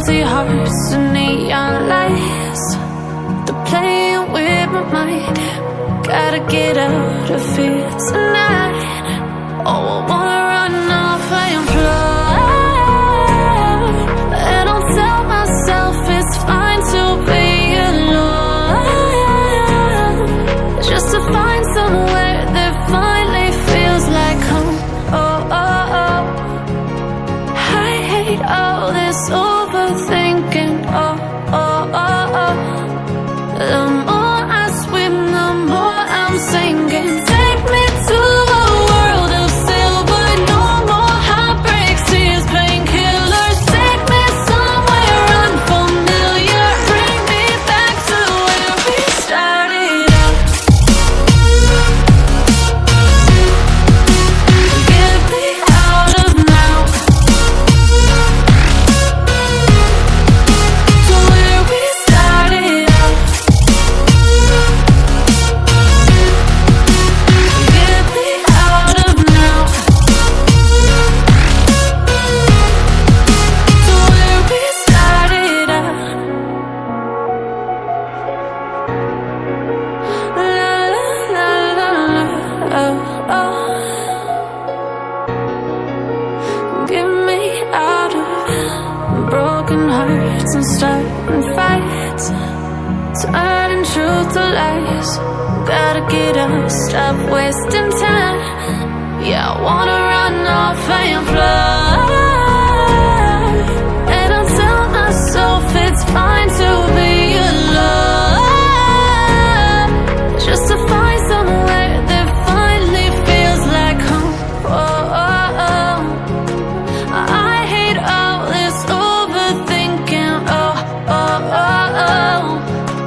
Empty hearts and neon lights, they're playing with my mind. Gotta get out of here tonight. Oh, I wanna run off and fly, and I'll tell myself it's fine to be alone, just to find somewhere that finally feels like home. Oh, oh, oh. I hate all this overthinking. Oh, oh, oh, oh. The more I swim, the more I'm sinking. Take me to a world of silver, no more heartbreaks, tears, painkillers. Take me somewhere unfamiliar, bring me back to where we started out. Get me out of now, to where we started out. Get me out of now, to where we started out. La la la la la, oh, oh. Get me out of broken hearts and starting fights, turning truth to lies. Gotta get up, stop wasting time. Yeah, I wanna run off and fly, and I'll tell myself it's fine to be alone, just to find somewhere that finally feels like home. Oh, oh, oh. I hate all this overthinking. Oh, oh, oh, oh.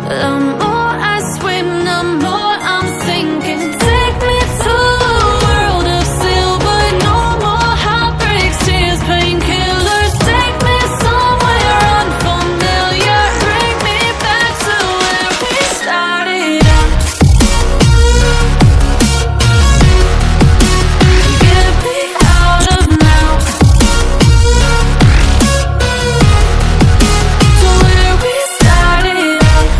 The more I swim, the more I'm sinking. Take me to a world of silver, no more heartbreaks, tears, painkillers. Take me somewhere unfamiliar, bring me back to where we started out. Get me out of now, to where we started out.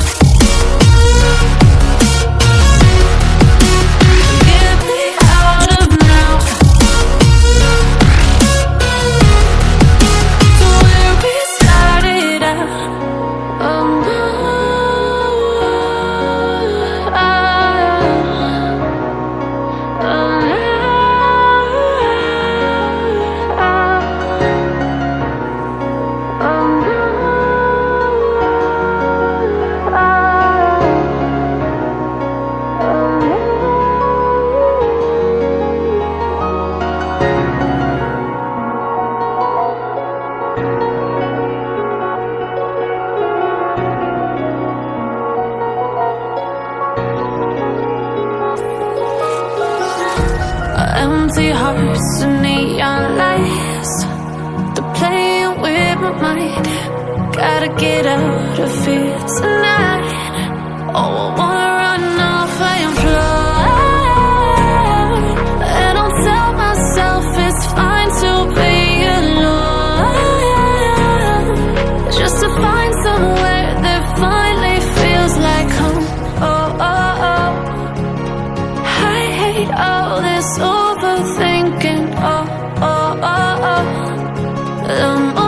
Get me out of now, to where we started out. Oh no, empty hearts and neon lights, they're playing with my mind. Gotta get out of here tonight. Oh, I wanna run off and fly, and I'll tell myself it's fine to be alone, just to find somewhere that finally feels like home. Oh, oh, oh. I hate all this overthinking. Oh, oh, oh, oh. The more